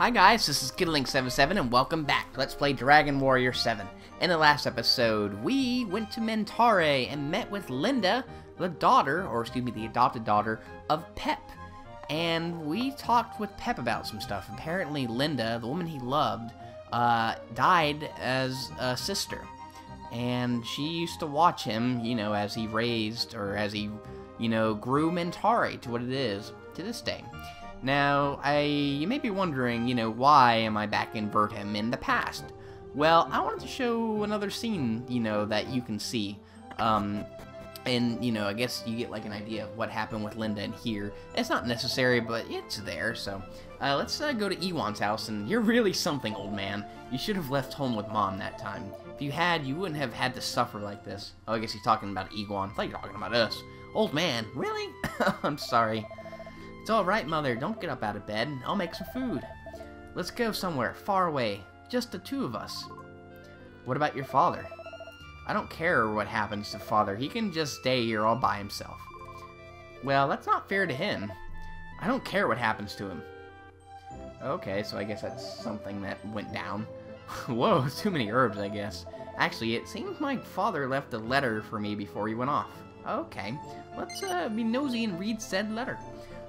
Hi guys, this is Skittling77 and welcome back. Let's play Dragon Warrior 7. In the last episode, we went to Mentare and met with Linda, the adopted daughter of Pep. And we talked with Pep about some stuff. Apparently Linda, the woman he loved, died as a sister. And she used to watch him, as he raised, or as he, grew Mentare to what it is to this day. Now, you may be wondering, why am I back in Vertem in the past? Well, I wanted to show another scene, that you can see. And, I guess you get, like, an idea of what happened with Linda in here. It's not necessary, but it's there, so. Let's go to Ewan's house, and you're really something, old man. You should have left home with Mom that time. If you had, you wouldn't have had to suffer like this. Oh, I guess he's talking about Ewan. I thought you were talking about us. Old man, really? I'm sorry. It's alright, Mother. Don't get up out of bed. I'll make some food. Let's go somewhere far away. Just the two of us. What about your father? I don't care what happens to Father. He can just stay here all by himself. Well, that's not fair to him. I don't care what happens to him. Okay, so I guess that's something that went down. Whoa, too many herbs, I guess. Actually, it seems my father left a letter for me before he went off. Okay, let's be nosy and read said letter.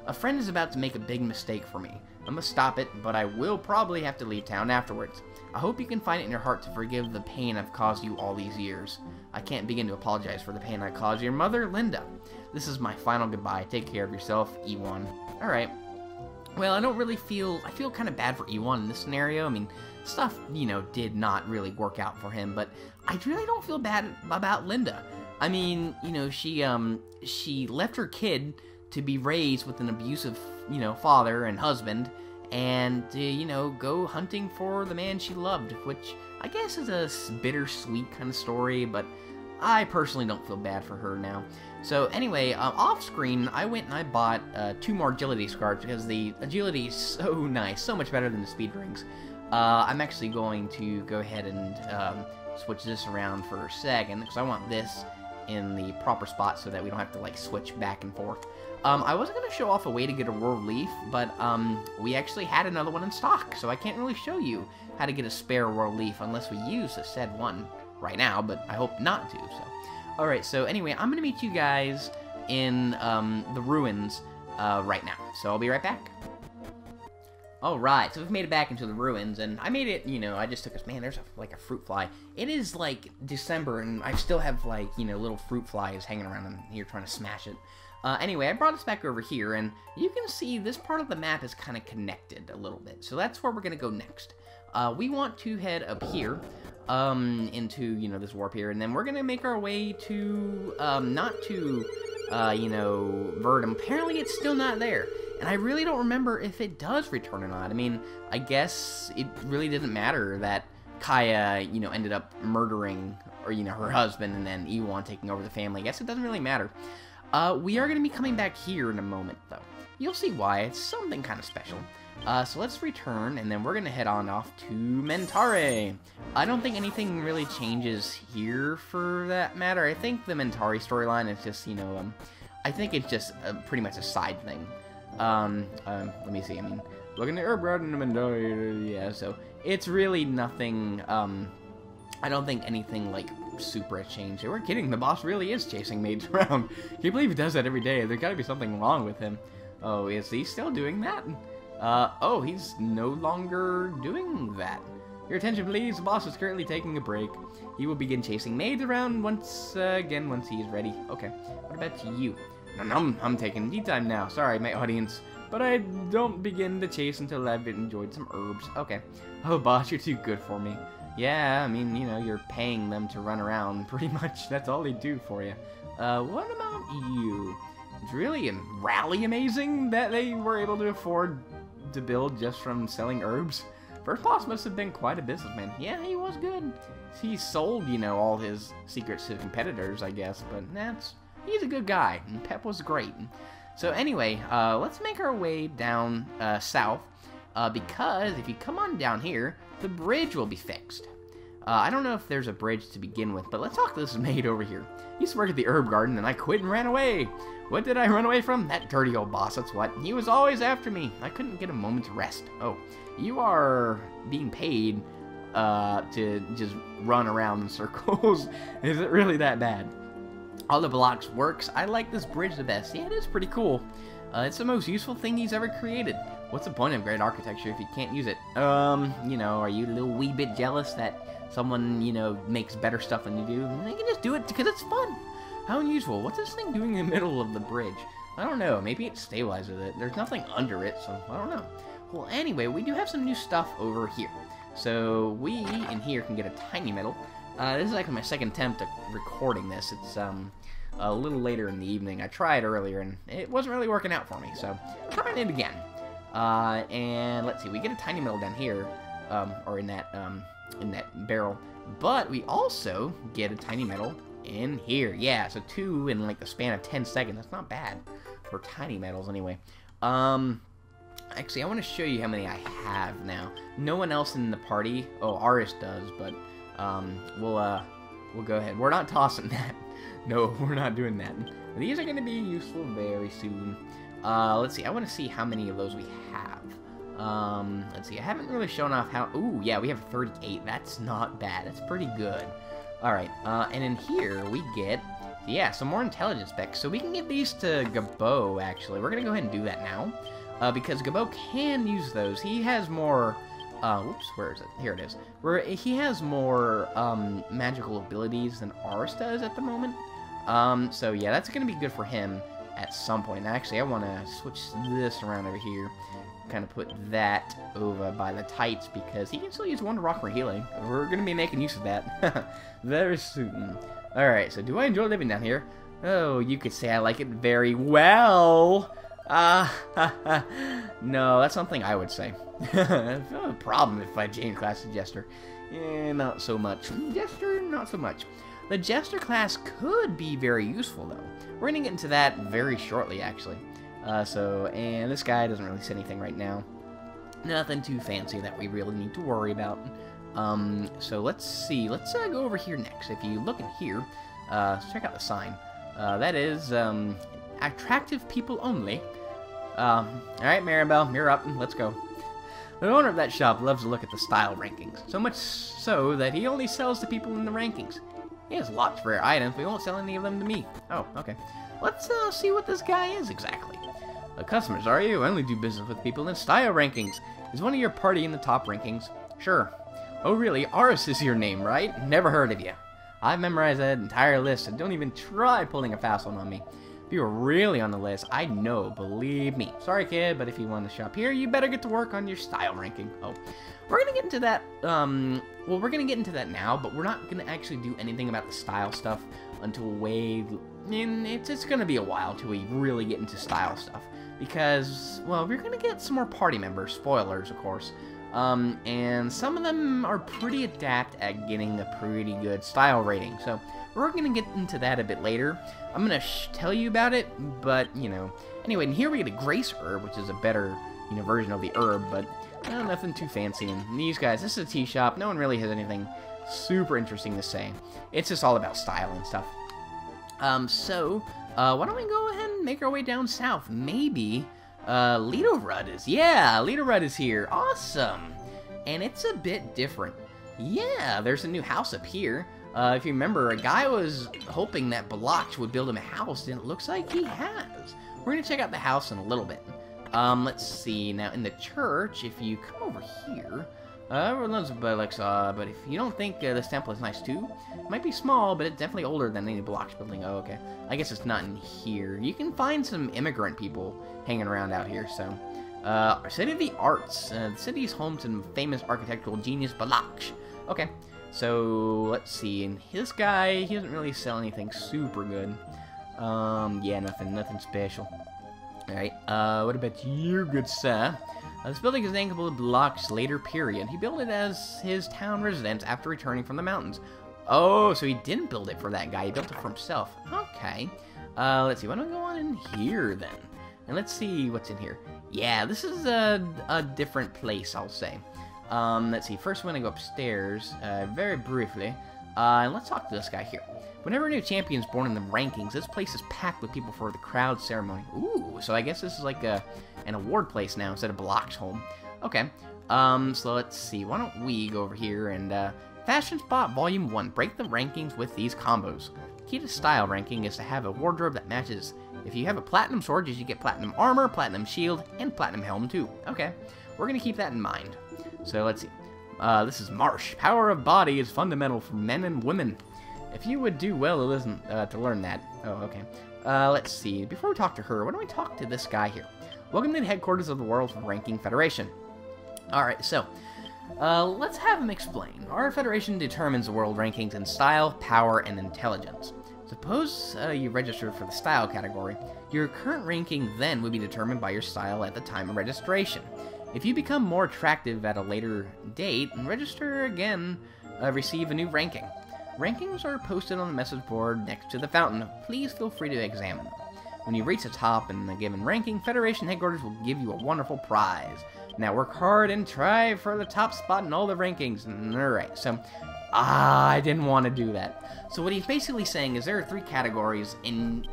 A friend is about to make a big mistake for me. I must stop it, but I will probably have to leave town afterwards. I hope you can find it in your heart to forgive the pain I've caused you all these years. I can't begin to apologize for the pain I caused your mother, Linda. This is my final goodbye. Take care of yourself, Ewan. Alright. Well, I feel kind of bad for Ewan in this scenario. I mean, stuff, did not really work out for him, but I really don't feel bad about Linda. I mean, she left her kid to be raised with an abusive, father and husband, and to, go hunting for the man she loved, which I guess is a bittersweet kind of story, but I personally don't feel bad for her now. So anyway, off screen, I went and I bought 2 more agility scarves because the agility is so nice, so much better than the speed rings. I'm actually going to go ahead and switch this around for a second, because I want this in the proper spot so that we don't have to, like, switch back and forth. I wasn't going to show off a way to get a world leaf, but we actually had another one in stock, so I can't really show you how to get a spare world leaf unless we use the said one right now, but I hope not to. So, alright, so anyway, I'm going to meet you guys in the ruins right now, so I'll be right back. Alright, so we've made it back into the ruins, and I made it, I just took us, man, there's like a fruit fly. It is like December, and I still have like, little fruit flies hanging around in here trying to smash it. Anyway, I brought us back over here, and you can see this part of the map is kind of connected a little bit, so that's where we're going to go next. We want to head up here, into, this warp here, and then we're going to make our way to, not to, Verdum. Apparently it's still not there, and I really don't remember if it does return or not. I mean, I guess it really didn't matter that Kaya, ended up murdering, or, her husband, and then Ewan taking over the family. I guess it doesn't really matter. We are going to be coming back here in a moment, though. You'll see why. It's something kind of special. So let's return, and then we're going to head on off to Mentare. I don't think anything really changes here for that matter. I think the Mentare storyline is just, I think it's just pretty much a side thing. Let me see. I mean, looking at herb garden in Mentare, yeah, so it's really nothing, I don't think anything, like, super has changed. We're kidding, the boss really is chasing maids around. Can you believe he does that every day? There's gotta be something wrong with him. Oh, is he still doing that? Oh, he's no longer doing that. Your attention, please. The boss is currently taking a break. He will begin chasing maids around once he is ready. Okay, what about you? No, I'm taking tea time now. Sorry, my audience. But I don't begin to chase until I've enjoyed some herbs. Okay. Oh, boss, you're too good for me. Yeah, I mean, you're paying them to run around, pretty much. That's all they do for you. What about you? It's really rally amazing that they were able to afford to build just from selling herbs. First boss must have been quite a businessman. Yeah, he was good. He sold, all his secrets to competitors, I guess, but he's a good guy, and Pep was great. So anyway, let's make our way down south, because if you come on down here, the bridge will be fixed. I don't know if there's a bridge to begin with, but let's talk to this maid over here. He used to work at the herb garden, and I quit and ran away. What did I run away from? That dirty old boss, that's what. He was always after me. I couldn't get a moment's rest. Oh, you are being paid to just run around in circles. Is it really that bad? All the blocks works. I like this bridge the best. Yeah, it is pretty cool. It's the most useful thing he's ever created. What's the point of great architecture if you can't use it? You know, are you a little wee bit jealous that someone, you know, makes better stuff than you do? They can just do it because it's fun. How unusual. What's this thing doing in the middle of the bridge? I don't know. Maybe it stabilizes it. There's nothing under it, so I don't know. Well, anyway, we do have some new stuff over here. So we, in here, can get a tiny medal. This is actually my second attempt at recording this. It's a little later in the evening. I tried earlier, and it wasn't really working out for me, so I'm trying it again. And let's see, we get a tiny medal down here, or in that barrel. But we also get a tiny medal in here. Yeah, so 2 in like the span of 10 seconds. That's not bad for tiny medals anyway. Actually, I want to show you how many I have now. No one else in the party. Oh, Aris does, but we'll go ahead. We're not tossing that. No, we're not doing that. These are going to be useful very soon. Let's see. I want to see how many of those we have. Let's see. I haven't really shown off how... Ooh, yeah, we have 38. That's not bad. That's pretty good. All right. And in here, we get... Yeah, some more intelligence specs. So we can give these to Gabo, actually. We're going to go ahead and do that now. Because Gabo can use those. He has more... whoops, where is it? Here it is. Where he has more magical abilities than Aris does at the moment. So yeah, that's going to be good for him at some point. Actually, I want to switch this around over here. Kind of put that over by the tights because he can still use Wonder Rock for healing. We're going to be making use of that very soon. Alright, so do I enjoy living down here? Oh, you could say I like it very well. No, that's something I would say. No problem if I change class to Jester. Not so much. Jester, not so much. The Jester class could be very useful, though. We're going to get into that very shortly, actually. And this guy doesn't really say anything right now. Nothing too fancy that we really need to worry about. So let's see. Let's go over here next. If you look in here, check out the sign. That is, attractive people only. Alright, Maribel, you're up. Let's go. The owner of that shop loves to look at the style rankings. So much so that he only sells to people in the rankings. He has lots of rare items, but he won't sell any of them to me. Oh, okay. Let's see what this guy is exactly. Customers, are you? I only do business with people in style rankings. Is one of your party in the top rankings? Sure. Oh, really? Aris is your name, right? Never heard of you. I've memorized that entire list, so don't even try pulling a fast one on me. If you were really on the list, I'd know, believe me. Sorry, kid, but if you want to shop here, you better get to work on your style ranking. Oh, we're going to get into that, well, we're going to get into that now, but we're not going to actually do anything about the style stuff until it's going to be a while till we really get into style stuff. Because, well, we're going to get some more party members, spoilers, of course. And some of them are pretty adept at getting a pretty good style rating. So we're going to get into that a bit later. I'm going to tell you about it, but, you know. Anyway, and here we get a Grace Herb, which is a better, you know, version of the herb, but nothing too fancy. And these guys, this is a tea shop. No one really has anything super interesting to say. It's just all about style and stuff. Why don't we go ahead and make our way down south? Maybe... Litorud is, yeah, Litorud is here. Awesome. And it's a bit different. Yeah, there's a new house up here. If you remember, a guy was hoping that Bloch would build him a house, and it looks like he has. We're going to check out the house in a little bit. Let's see. Now, in the church, if you come over here, everyone loves Bloch, but if you don't think this temple is nice too, it might be small, but it's definitely older than any Bloch building. Oh, okay. I guess it's not in here. You can find some immigrant people hanging around out here, so. City of the Arts. The city is home to the famous architectural genius Bloch. Okay, so let's see. And this guy, he doesn't really sell anything super good. Yeah, nothing special. Alright, what about you, good sir? This building is named Bloch's later period. He built it as his town residence after returning from the mountains. Oh, so he didn't build it for that guy. He built it for himself. Okay. Let's see. Why don't we go on in here, then? And let's see what's in here. Yeah, this is a different place, I'll say. Let's see. First, we're going to go upstairs very briefly. And let's talk to this guy here. Whenever a new champion is born in the rankings, this place is packed with people for the crowd ceremony. Ooh, so I guess this is like an award place now instead of Block's home. Okay. So let's see. Why don't we go over here and Fashion Spot Volume 1. Break the rankings with these combos. Key to style ranking is to have a wardrobe that matches. If you have a platinum sword, you should get platinum armor, platinum shield, and platinum helm too. Okay. We're going to keep that in mind. So let's see. This is Marsh. Power of body is fundamental for men and women. If you would do well to listen to learn that. Oh, okay. Let's see. Before we talk to her, why don't we talk to this guy here? Welcome to the headquarters of the World Ranking Federation. Alright, so, let's have him explain. Our federation determines the world rankings in style, power, and intelligence. Suppose you registered for the style category. Your current ranking then would be determined by your style at the time of registration. If you become more attractive at a later date, register again, receive a new ranking. Rankings are posted on the message board next to the fountain. Please feel free to examine them. When you reach the top in a given ranking, Federation headquarters will give you a wonderful prize. Now work hard and try for the top spot in all the rankings. Alright, so I didn't want to do that. So what he's basically saying is there are 3 categories, and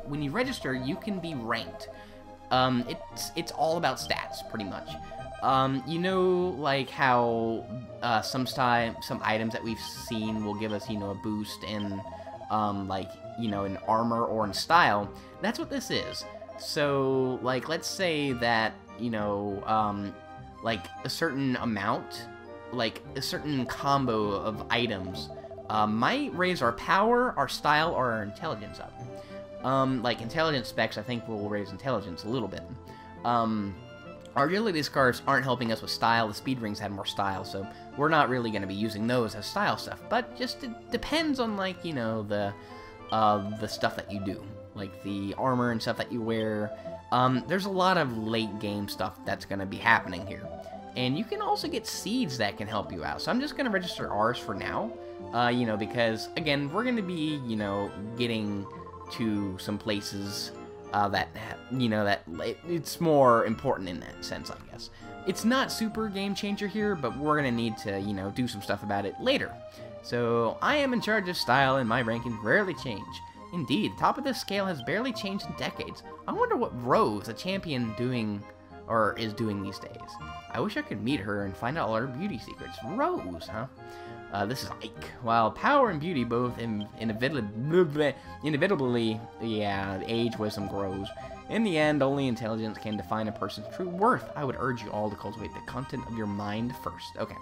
when you register, you can be ranked. It's all about stats, pretty much. You know, like how some items that we've seen will give us, you know, a boost in, like, you know, in armor or in style. That's what this is. So, like, let's say that, you know, like a certain amount, like a certain combo of items, might raise our power, our style, or our intelligence up. Like intelligence specs, I think will raise intelligence a little bit. Our agility scarves aren't helping us with style. The speed rings had more style, so we're not really going to be using those as style stuff. But just it depends on, like, you know, the stuff that you do, like the armor and stuff that you wear. There's a lot of late game stuff that's going to be happening here, and you can also get seeds that can help you out. So I'm just going to register ours for now, you know, because again we're going to be, you know, getting to some places that, you know, that it's more important in that sense, I guess. It's not super game changer here, but we're gonna need to, you know, do some stuff about it later. So I am in charge of style, and my rankings rarely change. Indeed, the top of this scale has barely changed in decades. I wonder what Rose, a champion, is doing these days. I wish I could meet her and find out all her beauty secrets. Rose, huh? This is Ike. While power and beauty both inevitably, yeah, age, wisdom grows. In the end, only intelligence can define a person's true worth. I would urge you all to cultivate the content of your mind first. Okay.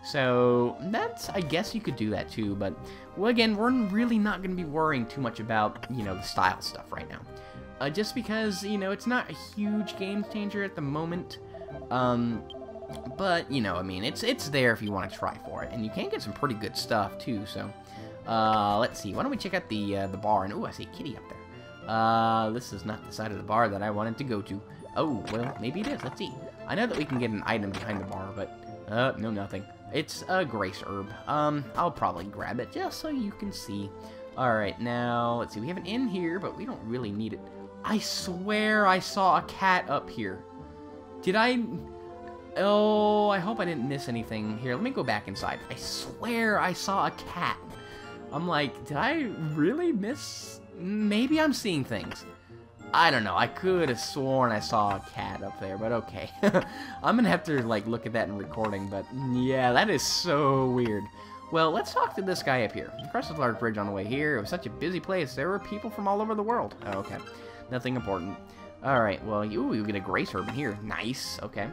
So, that's, I guess you could do that too, but, well, again, we're really not going to be worrying too much about, you know, the style stuff right now. Just because, you know, it's not a huge game changer at the moment. But, you know, I mean, it's there if you want to try for it, and you can get some pretty good stuff too. So, let's see. Why don't we check out the bar? And oh, I see a kitty up there. This is not the side of the bar that I wanted to go to. Oh, well, maybe it is. Let's see. I know that we can get an item behind the bar, but no, nothing. It's a grace herb. I'll probably grab it just so you can see. All right, now let's see. We have an inn here, but we don't really need it. I swear I saw a cat up here. Did I? Oh, I hope I didn't miss anything. Here, let me go back inside. I swear I saw a cat. I'm like, did I really miss? Maybe I'm seeing things. I don't know. I could have sworn I saw a cat up there, but okay. I'm gonna have to, like, look at that in recording, but yeah, that is so weird. Well, let's talk to this guy up here. Across this large bridge on the way here, it was such a busy place. There were people from all over the world. Oh, okay. Nothing important. Alright, well, you get a grace herb in here. Nice, okay.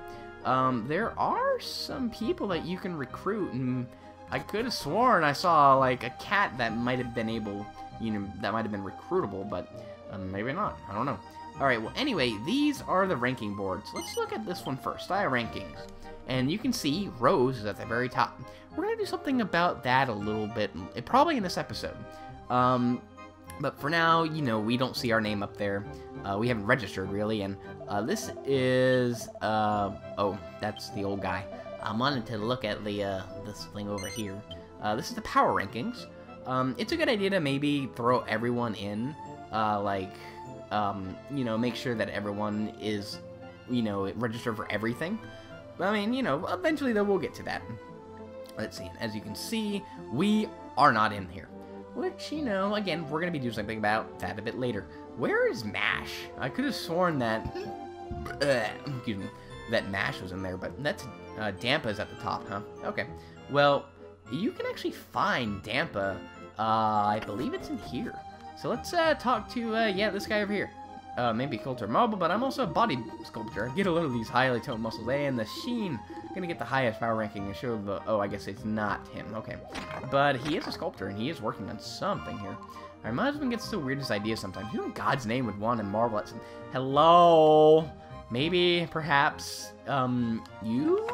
There are some people that you can recruit, and I could have sworn I saw, like, a cat that might have been able, you know, that might have been recruitable, but maybe not. I don't know. Alright, well, anyway, these are the ranking boards. Let's look at this one first, style rankings. And you can see Rose is at the very top. We're going to do something about that a little bit, probably in this episode. But for now, you know, we don't see our name up there. We haven't registered, really, and this is, oh, that's the old guy. I wanted to look at the, this thing over here. This is the power rankings. It's a good idea to maybe throw everyone in, like, you know, make sure that everyone is, you know, registered for everything. I mean, you know, eventually, though, we'll get to that. Let's see. As you can see, we are not in here. Which, you know, again, we're going to be doing something about that a bit later. Where is MASH? I could have sworn that... excuse me. That MASH was in there, but that's... Dampa's at the top, huh? Okay. Well, you can actually find Dampa. I believe it's in here. So let's talk to, yeah, this guy over here. Maybe Culture Mobile, but I'm also a body sculptor. I get a load of these highly toned muscles, and the sheen. Gonna get the highest power ranking and show the... Oh, I guess it's not him. Okay. But he is a sculptor, and he is working on something here. Alright, my husband gets the weirdest ideas sometimes. Who in God's name would want to marvel at some... Hello? Maybe, perhaps, you?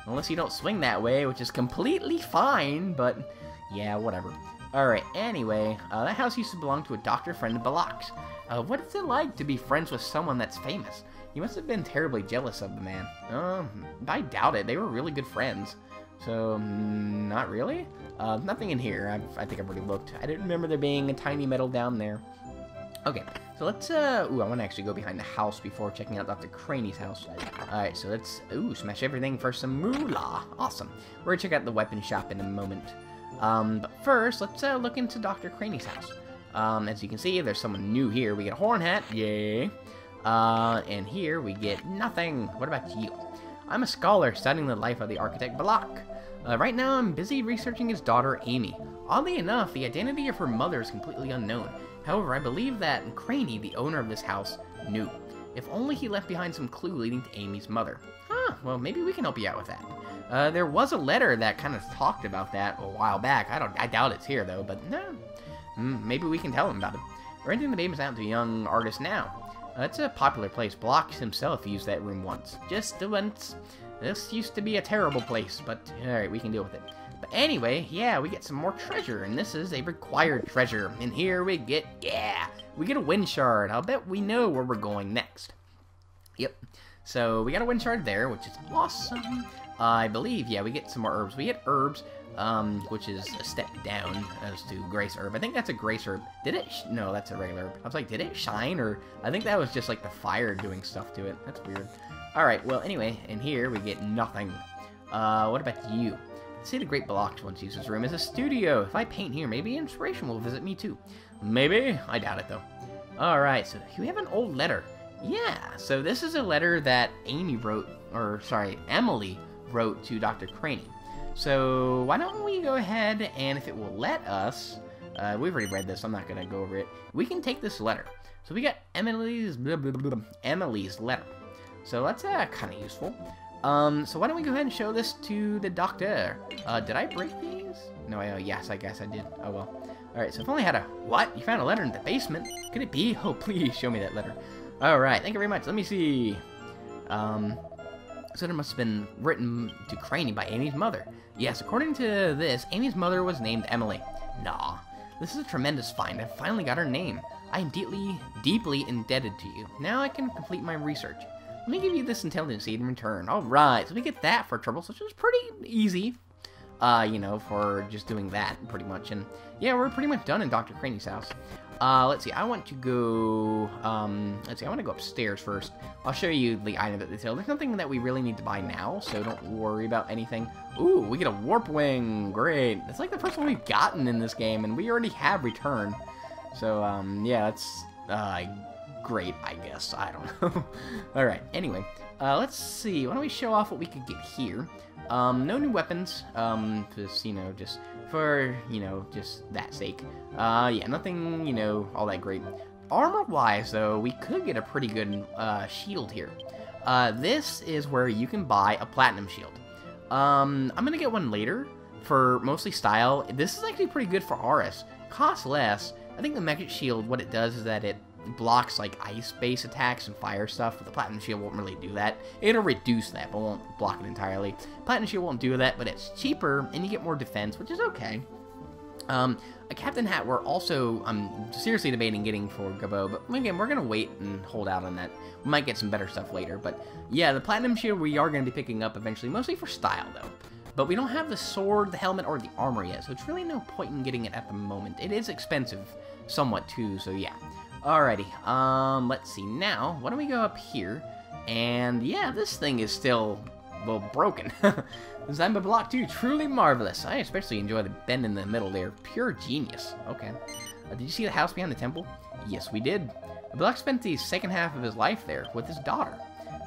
Unless you don't swing that way, which is completely fine, but... Yeah, whatever. Alright, anyway, that house used to belong to a doctor friend of Balak's. What is it like to be friends with someone that's famous? He must have been terribly jealous of the man. I doubt it. They were really good friends. So, not really? Nothing in here. I think I've already looked. I didn't remember there being a tiny metal down there. Okay, so let's, ooh, I want to actually go behind the house before checking out Dr. Craney's house. Alright, so let's, ooh, smash everything for some moolah. Awesome. We're going to check out the weapon shop in a moment. But first, let's look into Dr. Craney's house. As you can see, there's someone new here. We get a horn hat. Yay. And here we get nothing. What about you? I'm a scholar studying the life of the architect Balak. Right now, I'm busy researching his daughter, Amy. Oddly enough, the identity of her mother is completely unknown. However, I believe that Craney, the owner of this house, knew. If only he left behind some clue leading to Amy's mother. Huh, well, maybe we can help you out with that. There was a letter that kind of talked about that a while back. I doubt it's here, though, but no. Maybe we can tell him about it. We're renting the basement out to a young artist now. It's a popular place. Block himself used that room once. Just once. This used to be a terrible place, but alright, we can deal with it. But anyway, yeah, we get some more treasure, and this is a required treasure. And here we get, we get a wind shard. I'll bet we know where we're going next. Yep. So we got a wind shard there, which is awesome. I believe, yeah, we get some more herbs. We get herbs, which is a step down as to grace herb. I think that's a grace herb. Did it? No, that's a regular herb. I was like, did it shine? Or I think that was just like the fire doing stuff to it. That's weird. Alright, well, anyway, in here we get nothing. What about you? See, the Great Balak once used this room as a studio. If I paint here, maybe inspiration will visit me too. Maybe? I doubt it, though. Alright, so we have an old letter. Yeah, so this is a letter that Emily wrote to Dr. Craney. So why don't we go ahead and, if it will let us, we've already read this, I'm not going to go over it. We can take this letter. So we got Emily's letter. So that's kind of useful. So why don't we go ahead and show this to the doctor? Did I break these? No, yes, I guess I did. Oh well. Alright, so if only had a... What? You found a letter in the basement? Could it be? Oh, please show me that letter. Alright, thank you very much. Let me see. So it must have been written to Craney by Amy's mother. Yes, according to this, Amy's mother was named Emily. Nah, this is a tremendous find. I finally got her name. I am deeply indebted to you. Now I can complete my research. Let me give you this intelligence seed in return. Alright, so we get that for trouble, which is pretty easy. You know, for just doing that, pretty much. And yeah, we're pretty much done in Dr. Craney's house. Let's see, I want to go, let's see, I want to go upstairs first. I'll show you the item that they sell. There's nothing that we really need to buy now, so don't worry about anything. Ooh, we get a warp wing. Great. It's like the first one we've gotten in this game, and we already have return. So, yeah, that's, great, I guess. I don't know. Alright, anyway, let's see. Why don't we show off what we could get here? No new weapons, just, you know, just for, you know, just that sake. Yeah, nothing, you know, all that great. Armor-wise, though, we could get a pretty good, shield here. This is where you can buy a platinum shield. I'm gonna get one later for mostly style. This is actually pretty good for RS. Costs less. I think the magic shield, what it does is that it blocks like ice-based attacks and fire stuff, but the platinum shield won't really do that. It'll reduce that, but won't block it entirely. Platinum shield won't do that, but it's cheaper and you get more defense, which is okay. A captain hat we're also seriously debating getting for Gabo, but again, we're gonna wait and hold out on that. We might get some better stuff later, but yeah, the platinum shield we are gonna be picking up eventually, mostly for style though. But we don't have the sword, the helmet, or the armor yet, so it's really no point in getting it at the moment. It is expensive, somewhat too, so yeah. Alrighty, let's see now. Why don't we go up here And yeah, this thing is still, well, broken. Designed by Block 2, truly marvelous. I especially enjoy the bend in the middle there. Pure genius. Okay. Did you see the house behind the temple? Yes, we did. Block spent the second half of his life there with his daughter.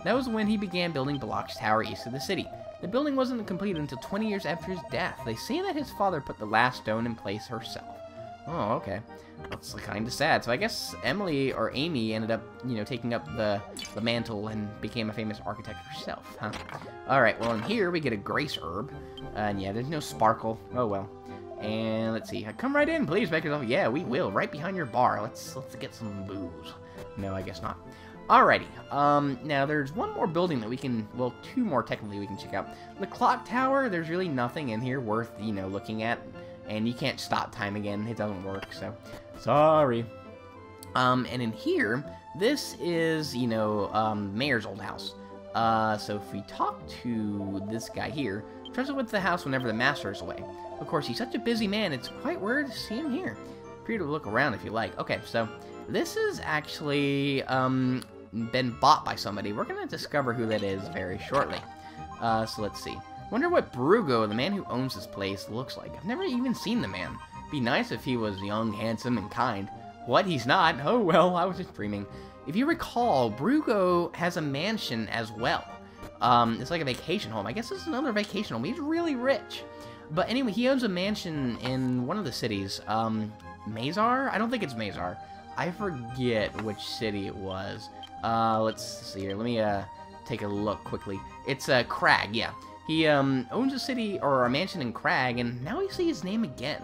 That was when he began building Block's tower east of the city. The building wasn't completed until 20 years after his death. They say that his father put the last stone in place herself. Oh, okay. That's kind of sad. So I guess Emily or Amy ended up, you know, taking up the mantle and became a famous architect herself, huh? Alright, well in here we get a grace herb. And yeah, there's no sparkle. Oh well. And let's see. Come right in, please. Make yourself. Yeah, we will. Right behind your bar. Let's get some booze. No, I guess not. Alrighty. Now there's one more building that we can, well, two more technically we can check out. The clock tower, there's really nothing in here worth, you know, looking at. And you can't stop time again. It doesn't work, so sorry. And in here, this is, you know, Mayor's old house. So if we talk to this guy here, trusts with the house whenever the master is away. Of course, he's such a busy man, it's quite rare to see him here. Free to look around if you like. Okay, so this is actually been bought by somebody. We're going to discover who that is very shortly. So let's see. Wonder what Brugo, the man who owns this place, looks like. I've never even seen the man. Be nice if he was young, handsome, and kind. What? He's not? Oh, well, I was just dreaming. If you recall, Brugo has a mansion as well. It's like a vacation home. I guess this is another vacation home. He's really rich. But anyway, he owns a mansion in one of the cities. Mazar? I don't think it's Mazar. I forget which city it was. Let's see here. Let me take a look quickly. It's Crag, yeah. He owns a city or a mansion in Crag, and now we see his name again.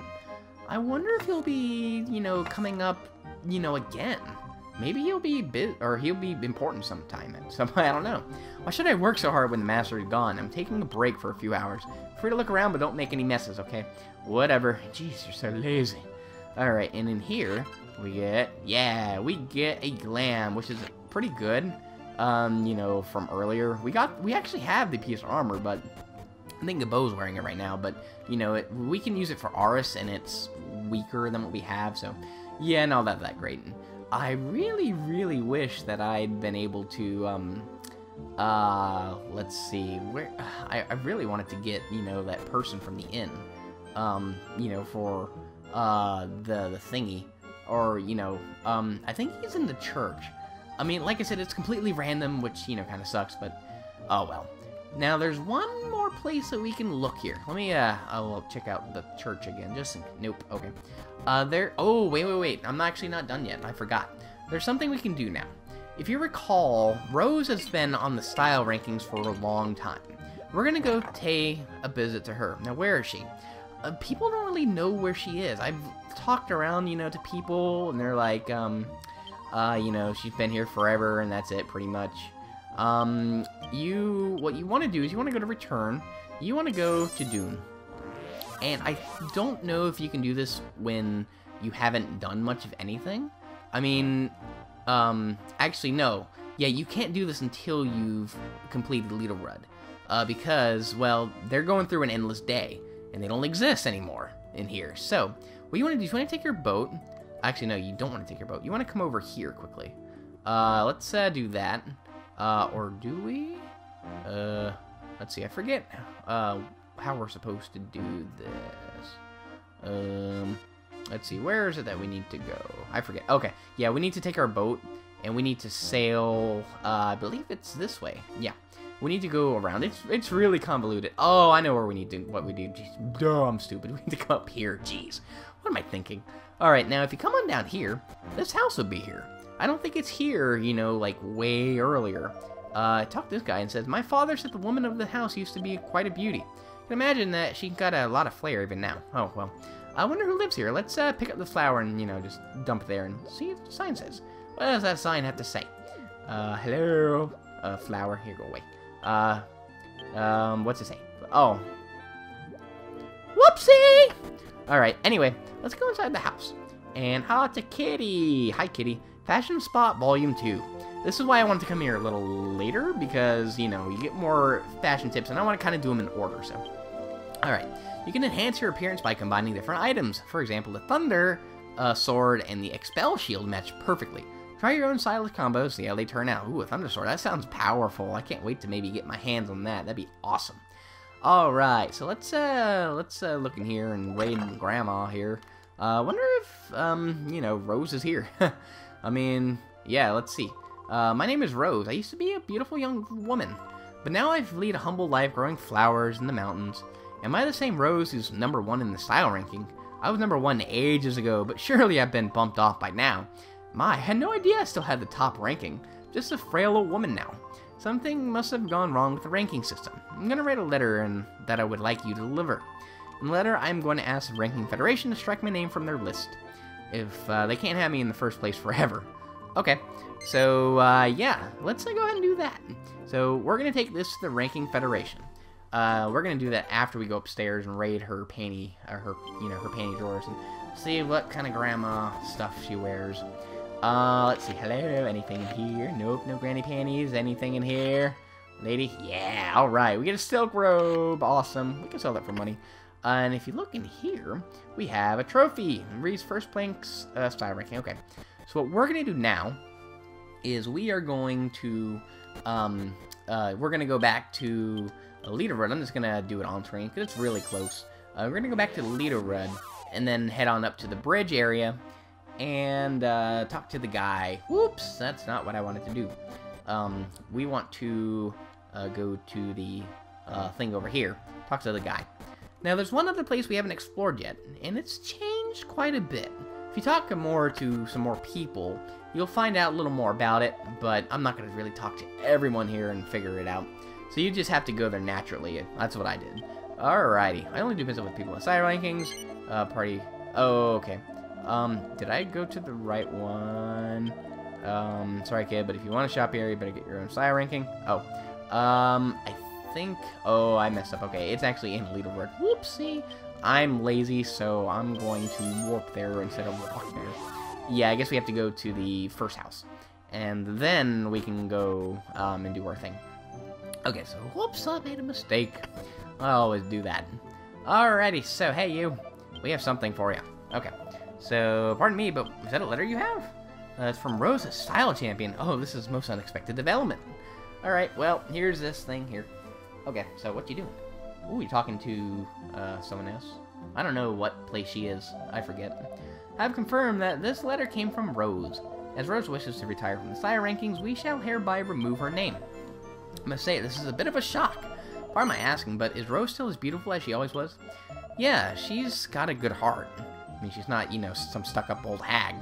I wonder if he'll be, you know, coming up, you know, again. Maybe he'll be he'll be important sometime. I don't know. Why should I work so hard when the master is gone? I'm taking a break for a few hours. Free to look around, but don't make any messes, okay? Whatever. Jeez, you're so lazy. All right, and in here we get, yeah, we get a glam, which is pretty good. You know, from earlier. We actually have the piece of armor, but I think the bow's wearing it right now. But you know, we can use it for Aris, and it's weaker than what we have. So, yeah, not that great. I really, really wish that I'd been able to, let's see, where, I really wanted to get, you know, that person from the inn, you know, for, the thingy, or, you know, I think he's in the church. I mean, like I said, it's completely random, which, you know, kind of sucks, but, oh well. Now, there's one more place that we can look here. Let me, I'll check out the church again, just, nope, okay. Oh, wait, I'm actually not done yet, I forgot. There's something we can do now. If you recall, Rose has been on the style rankings for a long time. We're gonna go pay a visit to her. Now, where is she? People don't really know where she is. I've talked around, you know, to people, and they're like, you know, she's been here forever, and that's it, pretty much. What you want to do is you want to go to Return. You want to go to Dune. And I don't know if you can do this when you haven't done much of anything. I mean, actually, no. Yeah, you can't do this until you've completed Litorud. Because, well, they're going through an endless day, and they don't exist anymore in here. So, what you want to do is you want to take your boat. Actually, no, you don't want to take your boat. You want to come over here quickly. Let's do that. Or do we? Let's see, I forget how we're supposed to do this. Let's see, where is it that we need to go? I forget. Okay, yeah, we need to take our boat, and we need to sail, I believe it's this way. Yeah, we need to go around. It's really convoluted. Oh, I know where we need to, what we do. Jeez, duh, I'm stupid. We need to come up here, jeez. What am I thinking? Alright, now if you come on down here, this house would be here. I don't think it's here, you know, like way earlier. I talked to this guy and says, my father said the woman of the house used to be quite a beauty. You can imagine that she got a lot of flair even now. Oh, well. I wonder who lives here. Let's pick up the flower and, you know, just dump it there and see what the sign says. What does that sign have to say? Hello? Flower. Here, go away. What's it say? Oh. Whoopsie! Alright, anyway, let's go inside the house. And hi to Kitty. Hi, Kitty. Fashion Spot Volume 2. This is why I wanted to come here a little later, because, you know, you get more fashion tips, and I want to kind of do them in order, so. Alright, you can enhance your appearance by combining different items. For example, the Thunder Sword and the Expel Shield match perfectly. Try your own stylus combos, see how they turn out. Ooh, a Thunder Sword, that sounds powerful. I can't wait to maybe get my hands on that. That'd be awesome. Alright, so let's look in here and raid Grandma here. Wonder if, you know, Rose is here. I mean, yeah, let's see. My name is Rose. I used to be a beautiful young woman, but now I lead a humble life growing flowers in the mountains. Am I the same Rose who's #1 in the style ranking? I was #1 ages ago, but surely I've been bumped off by now. My, I had no idea I still had the top ranking. Just a frail old woman now. Something must have gone wrong with the ranking system. I'm gonna write a letter that I would like you to deliver. In the letter, I'm going to ask the Ranking Federation to strike my name from their list. If they can't have me in the first place forever. Okay, so yeah, let's go ahead and do that. So we're gonna take this to the Ranking Federation. We're gonna do that after we go upstairs and raid her panty, her panty drawers, and see what kind of grandma stuff she wears. Let's see. Hello, anything in here? Nope, no granny panties. Anything in here? Lady? Yeah, alright. We get a silk robe. Awesome. We can sell that for money. And if you look in here, we have a trophy. Reed's first place style ranking. Okay. So what we're going to do now is we are going to, we're going to go back to Litorud. I'm just going to do it on screen because it's really close. We're going to go back to Litorud and then head on up to the bridge area and talk to the guy. Whoops, that's not what I wanted to do. We want to go to the thing over here, talk to the guy. Now, there's one other place we haven't explored yet, and it's changed quite a bit. If you talk more to some more people, you'll find out a little more about it, but I'm not going to really talk to everyone here and figure it out. So you just have to go there naturally. That's what I did. Alrighty, I only do business with people in side rankings. Party. Oh, okay. Did I go to the right one? Sorry, kid, but if you want to shop here, you better get your own style ranking. Oh, I think, oh, I messed up. Okay, it's actually in Litorud. Whoopsie. I'm lazy, so I'm going to warp there instead of walk there. Yeah, I guess we have to go to the first house, and then we can go, and do our thing. Okay, so, whoops, I made a mistake. I always do that. Alrighty, so, hey, you. We have something for you. Okay. So, pardon me, but is that a letter you have? It's from Rose, a style champion. Oh, this is most unexpected development. Alright, well, here's this thing here. Okay, so what you doing? Ooh, you're talking to someone else? I don't know what place she is. I forget. I've confirmed that this letter came from Rose. As Rose wishes to retire from the style rankings, we shall hereby remove her name. I must say, this is a bit of a shock. Pardon my asking, but is Rose still as beautiful as she always was? Yeah, she's got a good heart. I mean, she's not, you know, some stuck-up old hag.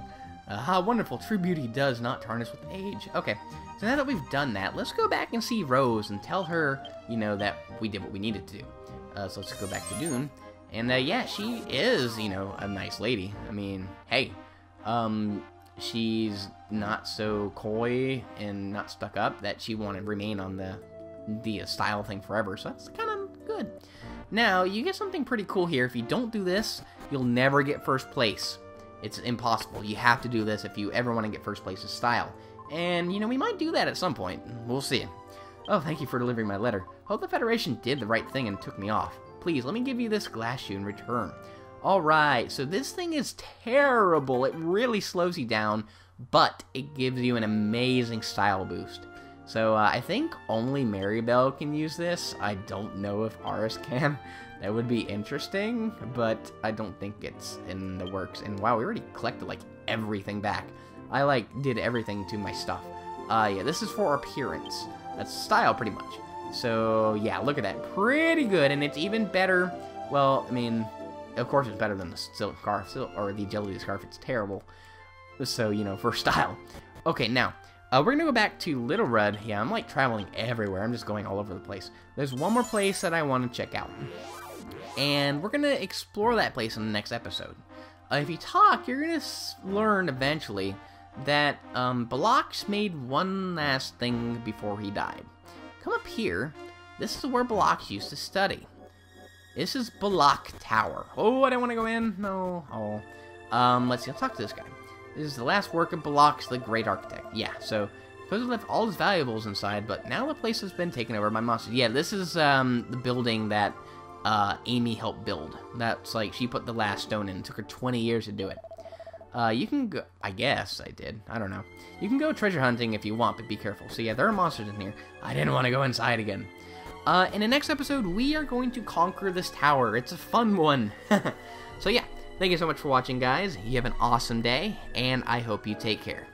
How wonderful. True beauty does not tarnish with age. Okay, so now that we've done that, let's go back and see Rose and tell her, you know, that we did what we needed to do. So let's go back to Dune. And, yeah, she is, you know, a nice lady. I mean, hey, she's not so coy and not stuck up that she wanted to remain on the style thing forever. So that's kind of good. Now, you get something pretty cool here. If you don't do this, you'll never get first place. It's impossible. You have to do this if you ever want to get first place in style. And, you know, we might do that at some point. We'll see. Oh, thank you for delivering my letter. Hope the Federation did the right thing and took me off. Please, let me give you this glass shoe in return. Alright, so this thing is terrible. It really slows you down, but it gives you an amazing style boost. So, I think only Maribel can use this. I don't know if Aris can. That would be interesting, but I don't think it's in the works. And wow, we already collected, like, everything back. I, like, did everything to my stuff. Yeah, this is for appearance. That's style, pretty much. So, yeah, look at that. Pretty good, and it's even better. Well, I mean, of course it's better than the silk scarf, or the agility scarf. It's terrible. So, you know, for style. Okay, now, we're going to go back to Litorud. Yeah, I'm, like, traveling everywhere. I'm just going all over the place. There's one more place that I want to check out. And we're going to explore that place in the next episode. If you talk, you're going to learn eventually that Balak's made one last thing before he died. Come up here. This is where Balak used to study. This is Balak Tower. Oh, I don't want to go in. No. Oh. Let's see. I'll talk to this guy. This is the last work of Balak's the Great Architect. Yeah, so supposed to left all his valuables inside, but now the place has been taken over by monsters. Yeah, this is the building that Amy helped build. That's like, she put the last stone in. It took her 20 years to do it. You can go, I guess I did, I don't know. You can go treasure hunting if you want, but be careful. So yeah, there are monsters in here. I didn't want to go inside again. In the next episode, we are going to conquer this tower. It's a fun one. So yeah, thank you so much for watching, guys. You have an awesome day, and I hope you take care.